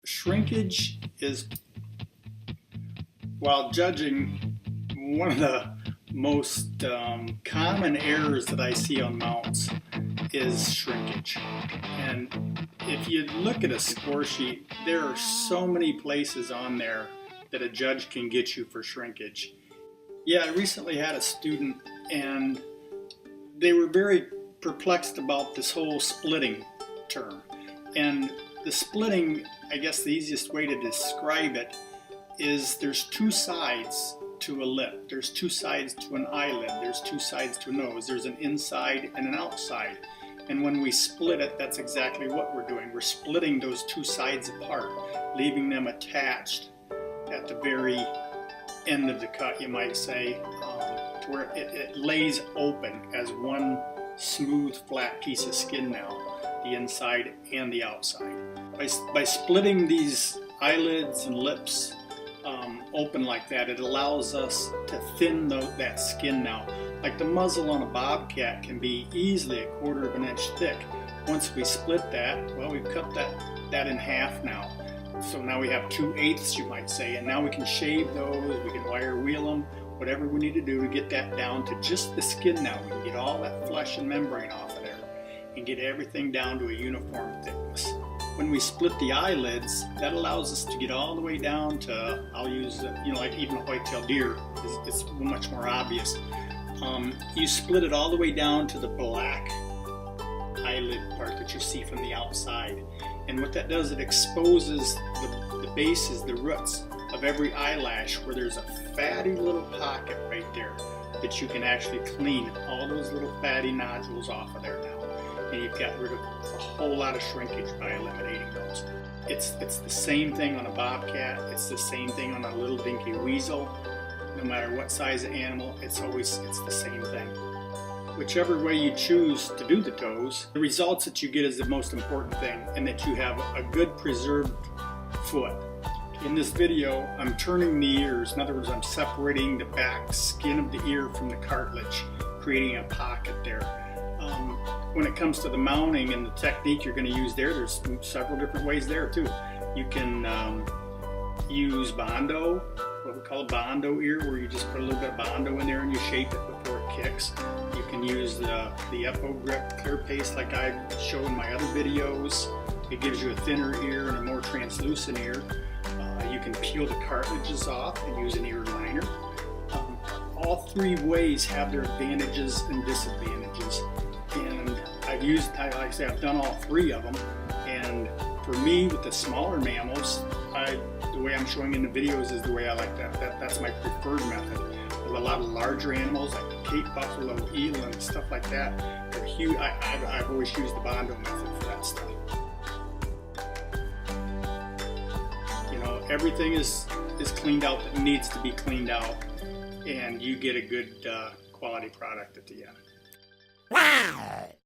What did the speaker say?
Shrinkage is, while judging, one of the most common errors that I see on mounts is shrinkage. And if you look at a score sheet, there are so many places on there that a judge can get you for shrinkage. Yeah, I recently had a student and they were very perplexed about this whole splitting term. And the splitting, I guess the easiest way to describe it is there's two sides to a lip. There's two sides to an eyelid. There's two sides to a nose. There's an inside and an outside. And when we split it, that's exactly what we're doing. We're splitting those two sides apart, leaving them attached at the very end of the cut, you might say, to where it lays open as one smooth, flat piece of skin now, the inside and the outside. By splitting these eyelids and lips open like that, it allows us to thin that skin now. Like the muzzle on a Bobcat can be easily 1/4 of an inch thick. Once we split that, well, we've cut that in half now. So now we have 2/8, you might say, and now we can shave those, we can wire wheel them, whatever we need to do to get that down to just the skin now. We can get all that flesh and membrane off of there and get everything down to a uniform thickness. When we split the eyelids, that allows us to get all the way down to, I'll use, like even a white-tailed deer, it's much more obvious. You split it all the way down to the black eyelid part that you see from the outside. And what that does, it exposes the bases, the roots of every eyelash, where there's a fatty little pocket right there that you can actually clean all those little fatty nodules off of there now. And you've got rid of a whole lot of shrinkage by eliminating those. It's the same thing on a Bobcat, it's the same thing on a little dinky weasel. No matter what size of animal, it's the same thing. Whichever way you choose to do the toes, the results that you get is the most important thing, and that you have a good preserved foot. In this video, I'm turning the ears. In other words, I'm separating the back skin of the ear from the cartilage, creating a pocket there. When it comes to the mounting and the technique you're going to use there's several different ways there too. You can use Bondo, what we call a Bondo ear, where you just put a little bit of Bondo in there and you shape it before it kicks. You can use the FO Grip clear paste like I show in my other videos. It gives you a thinner ear and a more translucent ear. You can peel the cartilages off and use an ear liner. All three ways have their advantages and disadvantages. And like I say, I've done all three of them. And for me, with the smaller mammals, the way I'm showing in the videos is the way I like that. That's my preferred method. With a lot of larger animals like the Cape buffalo, eland, and stuff like that, they're huge. I've always used the Bondo method for that stuff. You know, everything is cleaned out that needs to be cleaned out, and you get a good quality product at the end. Wow!